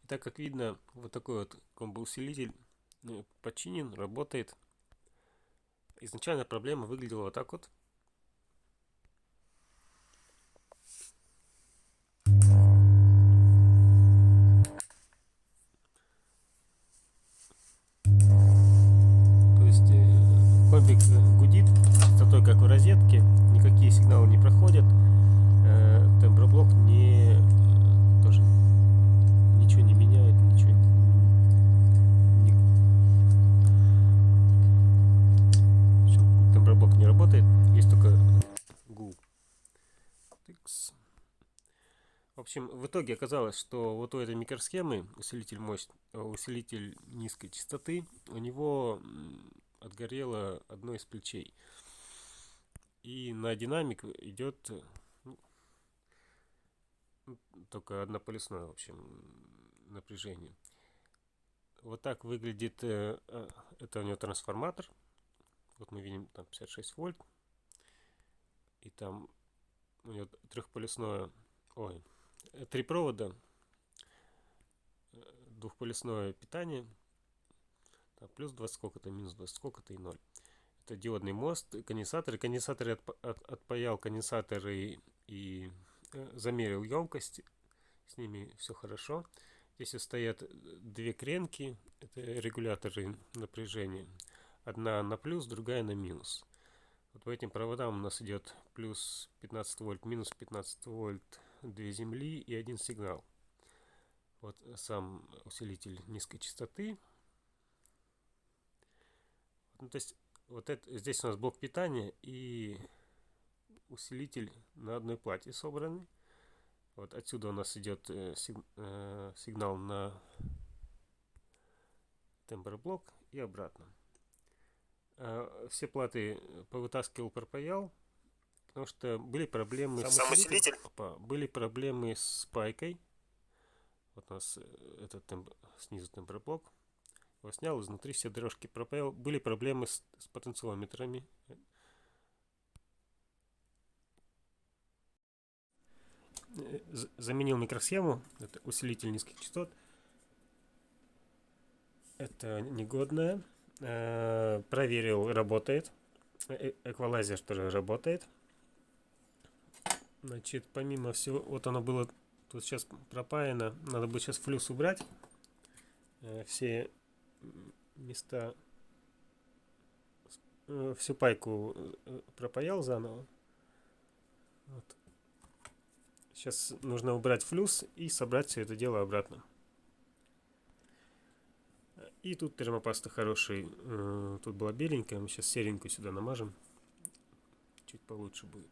Так как видно, вот такой вот комбо-усилитель починен, работает. Изначально проблема выглядела вот так вот. То есть комбик гудит частотой, как в розетке, никакие сигналы не проходят, темброблок не тоже ничего не меняет, ничего не, темброблок не работает, есть только гул. Тыкс. В общем, в итоге оказалось, что вот у этой микросхемы усилитель низкой частоты, у него отгорело одно из плечей. И на динамик идет только однополюсное, в общем, напряжение. Вот так выглядит, это у него трансформатор. Вот мы видим там 56 вольт. И там у него трехполюсное, три провода, двухполюсное питание. Там плюс 20 сколько-то, минус 20 сколько-то и 0. Это диодный мост, конденсаторы. Конденсаторы отпаял конденсаторы и замерил емкость. С ними все хорошо. Здесь стоят две кренки. Это регуляторы напряжения. Одна на плюс, другая на минус. Вот по этим проводам у нас идет плюс 15 вольт, минус 15 вольт, две земли и один сигнал. Вот сам усилитель низкой частоты. Ну, то есть вот это, здесь у нас блок питания и усилитель на одной плате собраны. Вот отсюда у нас идет сигнал на темброблок и обратно. Все платы повытаскивал, пропаял, потому что были проблемы были проблемы с пайкой. Вот у нас снизу темброблок. Его снял, изнутри все дорожки пропаял. Были проблемы с потенциометрами. Заменил микросхему, это усилитель низких частот. Это негодное. Проверил, работает. Эквалайзер тоже работает. Значит, помимо всего, вот оно было тут сейчас пропаяно. Надо будет сейчас флюс убрать. Все места, всю пайку пропаял заново. Вот. Сейчас нужно убрать флюс и собрать все это дело обратно. И тут термопаста хороший. Тут была беленькая. Мы сейчас серенькую сюда намажем. Чуть получше будет.